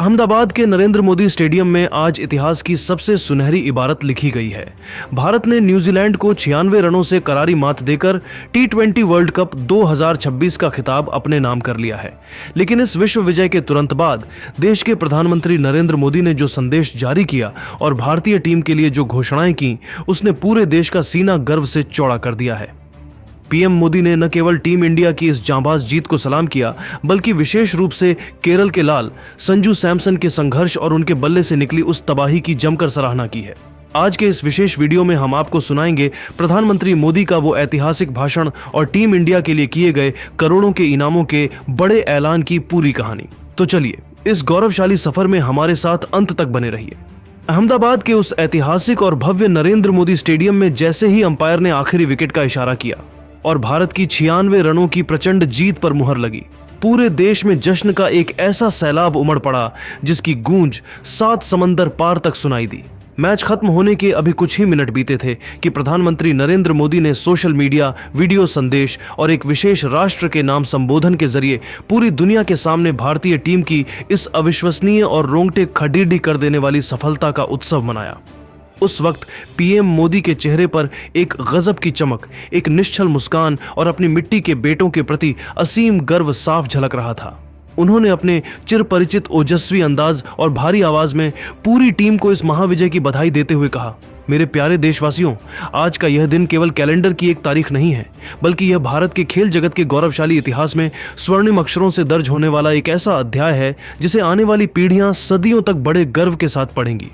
अहमदाबाद के नरेंद्र मोदी स्टेडियम में आज इतिहास की सबसे सुनहरी इबारत लिखी गई है। भारत ने न्यूजीलैंड को 96 रनों से करारी मात देकर T20 वर्ल्ड कप 2026 का खिताब अपने नाम कर लिया है। लेकिन इस विश्व विजय के तुरंत बाद देश के प्रधानमंत्री नरेंद्र मोदी ने जो संदेश जारी किया और भारतीय टीम के लिए जो घोषणाएं की, उसने पूरे देश का सीना गर्व से चौड़ा कर दिया है। पीएम मोदी ने न केवल टीम इंडिया की इस जांबाज जीत को सलाम किया, बल्कि विशेष रूप से केरल के लाल संजू सैमसन के संघर्ष और उनके बल्ले से निकली उस तबाही की जमकर सराहना की है। आज के इस विशेष वीडियो में हम आपको सुनाएंगे प्रधानमंत्री मोदी का वो ऐतिहासिक भाषण और टीम इंडिया के लिए किए गए करोड़ों के इनामों के बड़े ऐलान की पूरी कहानी। तो चलिए इस गौरवशाली सफर में हमारे साथ अंत तक बने रहिए। अहमदाबाद के उस ऐतिहासिक और भव्य नरेंद्र मोदी स्टेडियम में जैसे ही अंपायर ने आखिरी विकेट का इशारा किया और भारत की 96 रनों की प्रचंड जीत पर मुहर लगी, पूरे देश में जश्न का एक ऐसा सैलाब उमड़ पड़ा जिसकी गूंज 7 समंदर पार तक सुनाई दी। मैच खत्म होने के अभी कुछ ही मिनट बीते थे कि प्रधानमंत्री नरेंद्र मोदी ने सोशल मीडिया, वीडियो संदेश और एक विशेष राष्ट्र के नाम संबोधन के जरिए पूरी दुनिया के सामने भारतीय टीम की इस अविश्वसनीय और रोंगटे खड़ीडी कर देने वाली सफलता का उत्सव मनाया। उस वक्त पीएम मोदी के चेहरे पर एक गजब की चमक, एक निश्चल मुस्कान और अपनी मिट्टी के बेटों के प्रति असीम गर्व साफ झलक रहा था। उन्होंने अपने चिरपरिचित ओजस्वी अंदाज और भारी आवाज में पूरी टीम को इस महाविजय की बधाई देते हुए कहा, मेरे प्यारे देशवासियों, आज का यह दिन केवल कैलेंडर की एक तारीख नहीं है, बल्कि यह भारत के खेल जगत के गौरवशाली इतिहास में स्वर्णिम अक्षरों से दर्ज होने वाला एक ऐसा अध्याय है जिसे आने वाली पीढ़ियां सदियों तक बड़े गर्व के साथ पढ़ेंगी।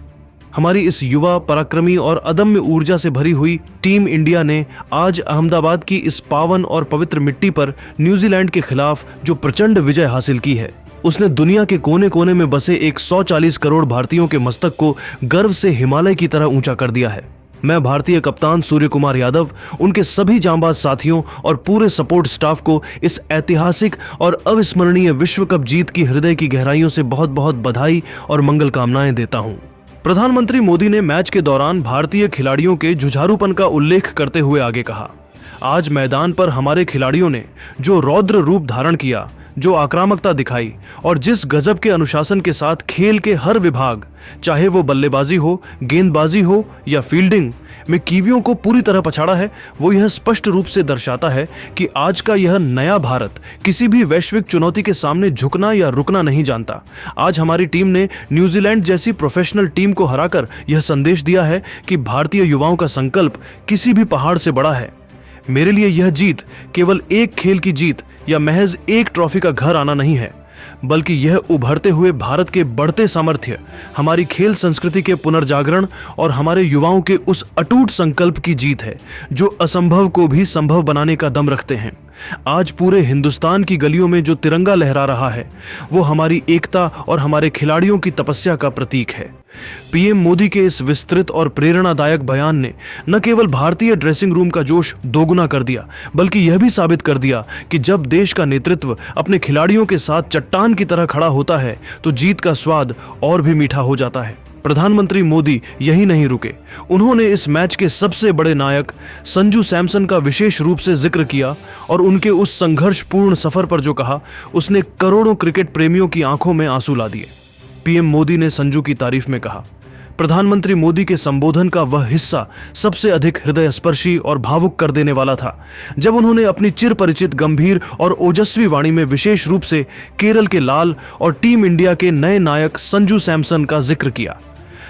हमारी इस युवा, पराक्रमी और अदम्य ऊर्जा से भरी हुई टीम इंडिया ने आज अहमदाबाद की इस पावन और पवित्र मिट्टी पर न्यूजीलैंड के खिलाफ जो प्रचंड विजय हासिल की है, उसने दुनिया के कोने कोने में बसे 140 करोड़ भारतीयों के मस्तक को गर्व से हिमालय की तरह ऊंचा कर दिया है। मैं भारतीय कप्तान सूर्य कुमार यादव, उनके सभी जांबाज साथियों और पूरे सपोर्ट स्टाफ को इस ऐतिहासिक और अविस्मरणीय विश्व कप जीत की हृदय की गहराइयों से बहुत बहुत बधाई और मंगल कामनाएं देता हूं। प्रधानमंत्री मोदी ने मैच के दौरान भारतीय खिलाड़ियों के जुझारूपन का उल्लेख करते हुए आगे कहा, आज मैदान पर हमारे खिलाड़ियों ने जो रौद्र रूप धारण किया, जो आक्रामकता दिखाई और जिस गजब के अनुशासन के साथ खेल के हर विभाग, चाहे वो बल्लेबाजी हो, गेंदबाजी हो या फील्डिंग में कीवियों को पूरी तरह पछाड़ा है, वो यह स्पष्ट रूप से दर्शाता है कि आज का यह नया भारत किसी भी वैश्विक चुनौती के सामने झुकना या रुकना नहीं जानता। आज हमारी टीम ने न्यूजीलैंड जैसी प्रोफेशनल टीम को हराकर यह संदेश दिया है कि भारतीय युवाओं का संकल्प किसी भी पहाड़ से बड़ा है। मेरे लिए यह जीत केवल एक खेल की जीत या महज एक ट्रॉफी का घर आना नहीं है, बल्कि यह उभरते हुए भारत के बढ़ते सामर्थ्य, हमारी खेल संस्कृति के पुनर्जागरण और हमारे युवाओं के उस अटूट संकल्प की जीत है जो असंभव को भी संभव बनाने का दम रखते हैं। आज पूरे हिंदुस्तान की गलियों में जो तिरंगा लहरा रहा है, वो हमारी एकता और हमारे खिलाड़ियों की तपस्या का प्रतीक है। पीएम मोदी के इस विस्तृत और प्रेरणादायक बयान ने न केवल भारतीय ड्रेसिंग रूम का जोश दोगुना कर दिया, बल्कि यह भी साबित कर दिया कि जब देश का नेतृत्व अपने खिलाड़ियों के साथ चट्टान की तरह खड़ा होता है तो जीत का स्वाद और भी मीठा हो जाता है। प्रधानमंत्री मोदी यही नहीं रुके, उन्होंने इस मैच के सबसे बड़े नायक संजू सैमसन का विशेष रूप से जिक्र किया और उनके उस संघर्षपूर्ण सफर पर जो कहा, उसने करोड़ों क्रिकेट प्रेमियों की आंखों में आंसू ला दिए। पीएम मोदी ने संजू की तारीफ में कहा, प्रधानमंत्री मोदी के संबोधन का वह हिस्सा सबसे अधिक हृदय स्पर्शी और भावुक कर देने वाला था जब उन्होंने अपनी चिरपरिचित गंभीर और ओजस्वी वाणी में विशेष रूप से केरल के लाल और टीम इंडिया के नए नायक संजू सैमसन का जिक्र किया।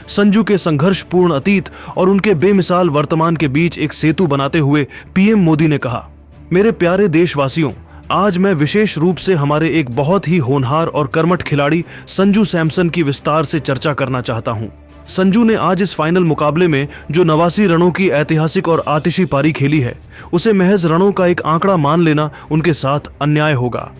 संजू के संघर्षपूर्ण अतीत और उनके बेमिसाल वर्तमान के बीच एक सेतु बनाते हुए पीएम मोदी ने कहा, मेरे प्यारे देशवासियों, आज मैं विशेष रूप से हमारे एक बहुत ही होनहार और कर्मठ खिलाड़ी संजू सैमसन की विस्तार से चर्चा करना चाहता हूं। संजू ने आज इस फाइनल मुकाबले में जो 89 रनों की ऐतिहासिक और आतिशी पारी खेली है, उसे महज रनों का एक आंकड़ा मान लेना उनके साथ अन्याय होगा।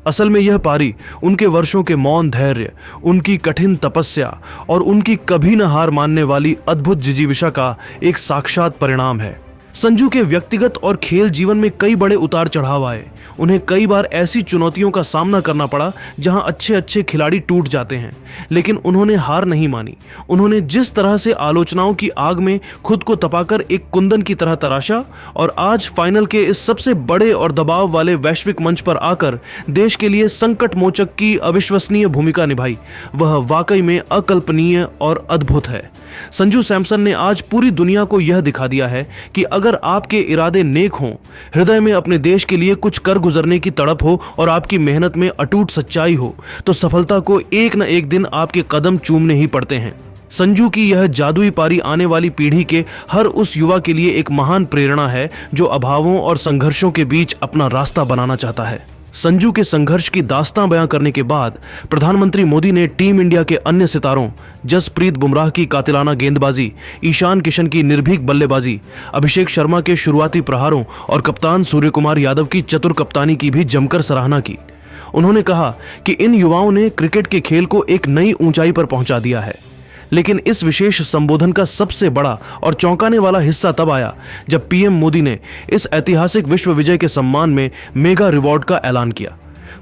असल में यह पारी उनके वर्षों के मौन धैर्य, उनकी कठिन तपस्या और उनकी कभी न हार मानने वाली अद्भुत जिजीविषा का एक साक्षात परिणाम है। संजू के व्यक्तिगत और खेल जीवन में कई बड़े उतार चढ़ाव आए। उन्हें कई बार ऐसी चुनौतियों का सामना करना पड़ा जहां अच्छे अच्छे खिलाड़ी टूट जाते हैं, लेकिन उन्होंने हार नहीं मानी। उन्होंने जिस तरह से आलोचनाओं की आग में खुद को तपाकर एक कुंदन की तरह तराशा और आज फाइनल के इस सबसे बड़े और दबाव वाले वैश्विक मंच पर आकर देश के लिए संकट मोचक की अविश्वसनीय भूमिका निभाई, वह वाकई में अकल्पनीय और अद्भुत है। संजू सैमसन ने आज पूरी दुनिया को यह दिखा दिया है कि अगर आपके इरादे नेक हों, हृदय में अपने देश के लिए कुछ कर गुजरने की तड़प हो और आपकी मेहनत में अटूट सच्चाई हो, तो सफलता को एक न एक दिन आपके कदम चूमने ही पड़ते हैं। संजू की यह जादुई पारी आने वाली पीढ़ी के हर उस युवा के लिए एक महान प्रेरणा है जो अभावों और संघर्षों के बीच अपना रास्ता बनाना चाहता है। संजू के संघर्ष की दास्तां बयां करने के बाद प्रधानमंत्री मोदी ने टीम इंडिया के अन्य सितारों जसप्रीत बुमराह की कातिलाना गेंदबाजी, ईशान किशन की निर्भीक बल्लेबाजी, अभिषेक शर्मा के शुरुआती प्रहारों और कप्तान सूर्य कुमार यादव की चतुर कप्तानी की भी जमकर सराहना की। उन्होंने कहा कि इन युवाओं ने क्रिकेट के खेल को एक नई ऊंचाई पर पहुंचा दिया है। लेकिन इस विशेष संबोधन का सबसे बड़ा और चौंकाने वाला हिस्सा तब आया जब पीएम मोदी ने इस ऐतिहासिक विश्व विजय के सम्मान में मेगा रिवॉर्ड का ऐलान किया।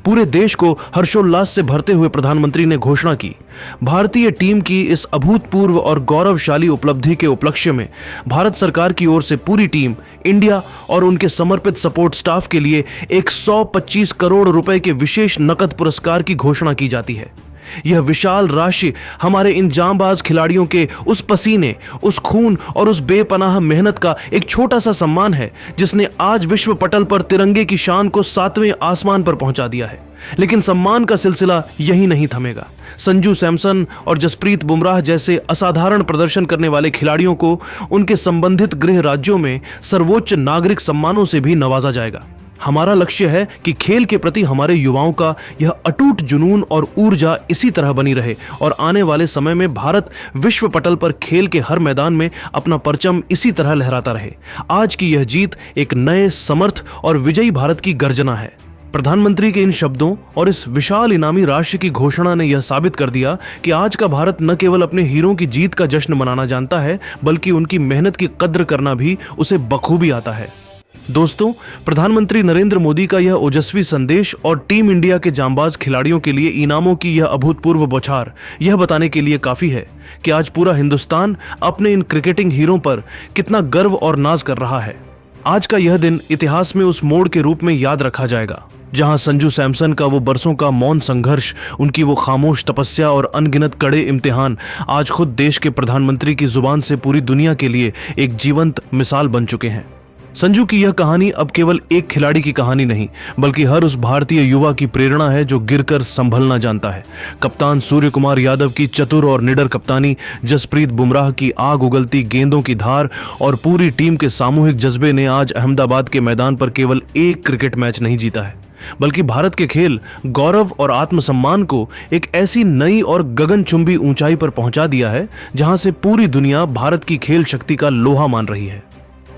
पूरे देश को हर्षोल्लास से भरते हुए प्रधानमंत्री ने घोषणा की, भारतीय टीम की इस अभूतपूर्व और गौरवशाली उपलब्धि के उपलक्ष्य में भारत सरकार की ओर से पूरी टीम इंडिया और उनके समर्पित सपोर्ट स्टाफ के लिए 125 करोड़ रुपए के विशेष नकद पुरस्कार की घोषणा की जाती है। यह विशाल राशि हमारे इन जांबाज खिलाड़ियों के उस पसीने, उस खून और उस बेपनाह मेहनत का एक छोटा सा सम्मान है जिसने आज विश्व पटल पर तिरंगे की शान को 7वें आसमान पर पहुंचा दिया है। लेकिन सम्मान का सिलसिला यही नहीं थमेगा। संजू सैमसन और जसप्रीत बुमराह जैसे असाधारण प्रदर्शन करने वाले खिलाड़ियों को उनके संबंधित गृह राज्यों में सर्वोच्च नागरिक सम्मानों से भी नवाजा जाएगा। हमारा लक्ष्य है कि खेल के प्रति हमारे युवाओं का यह अटूट जुनून और ऊर्जा इसी तरह बनी रहे और आने वाले समय में भारत विश्व पटल पर खेल के हर मैदान में अपना परचम इसी तरह लहराता रहे। आज की यह जीत एक नए, समर्थ और विजयी भारत की गर्जना है। प्रधानमंत्री के इन शब्दों और इस विशाल इनामी राशि की घोषणा ने यह साबित कर दिया कि आज का भारत न केवल अपने हीरों की जीत का जश्न मनाना जानता है, बल्कि उनकी मेहनत की कद्र करना भी उसे बखूबी आता है। दोस्तों, प्रधानमंत्री नरेंद्र मोदी का यह ओजस्वी संदेश और टीम इंडिया के जांबाज खिलाड़ियों के लिए इनामों की यह अभूतपूर्व बौछार यह बताने के लिए काफी है कि आज पूरा हिंदुस्तान अपने इन क्रिकेटिंग हीरों पर कितना गर्व और नाज कर रहा है। आज का यह दिन इतिहास में उस मोड़ के रूप में याद रखा जाएगा जहां संजू सैमसन का वो बरसों का मौन संघर्ष, उनकी वो खामोश तपस्या और अनगिनत कड़े इम्तिहान आज खुद देश के प्रधानमंत्री की जुबान से पूरी दुनिया के लिए एक जीवंत मिसाल बन चुके हैं। संजू की यह कहानी अब केवल एक खिलाड़ी की कहानी नहीं, बल्कि हर उस भारतीय युवा की प्रेरणा है जो गिरकर संभलना जानता है। कप्तान सूर्य कुमार यादव की चतुर और निडर कप्तानी, जसप्रीत बुमराह की आग उगलती गेंदों की धार और पूरी टीम के सामूहिक जज्बे ने आज अहमदाबाद के मैदान पर केवल एक क्रिकेट मैच नहीं जीता है, बल्कि भारत के खेल, गौरव और आत्मसम्मान को एक ऐसी नई और गगनचुंबी ऊंचाई पर पहुंचा दिया है जहां से पूरी दुनिया भारत की खेल शक्ति का लोहा मान रही है।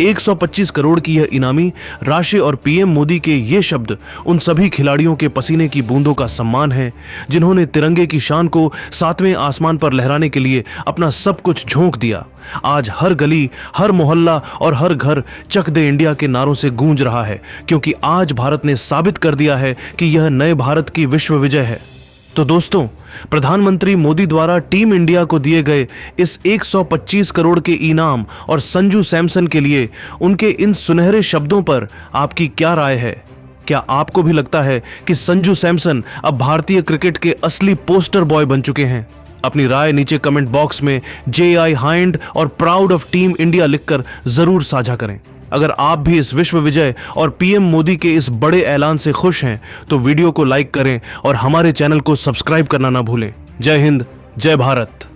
125 करोड़ की यह इनामी राशि और पीएम मोदी के ये शब्द उन सभी खिलाड़ियों के पसीने की बूंदों का सम्मान है जिन्होंने तिरंगे की शान को 7वें आसमान पर लहराने के लिए अपना सब कुछ झोंक दिया। आज हर गली, हर मोहल्ला और हर घर चक दे इंडिया के नारों से गूंज रहा है, क्योंकि आज भारत ने साबित कर दिया है कि यह नए भारत की विश्व विजय है। तो दोस्तों, प्रधानमंत्री मोदी द्वारा टीम इंडिया को दिए गए इस 125 करोड़ के इनाम और संजू सैमसन के लिए उनके इन सुनहरे शब्दों पर आपकी क्या राय है? क्या आपको भी लगता है कि संजू सैमसन अब भारतीय क्रिकेट के असली पोस्टर बॉय बन चुके हैं? अपनी राय नीचे कमेंट बॉक्स में JI हाइंड और प्राउड ऑफ टीम इंडिया लिखकर जरूर साझा करें। अगर आप भी इस विश्व विजय और पीएम मोदी के इस बड़े ऐलान से खुश हैं तो वीडियो को लाइक करें और हमारे चैनल को सब्सक्राइब करना ना भूलें। जय हिंद, जय भारत।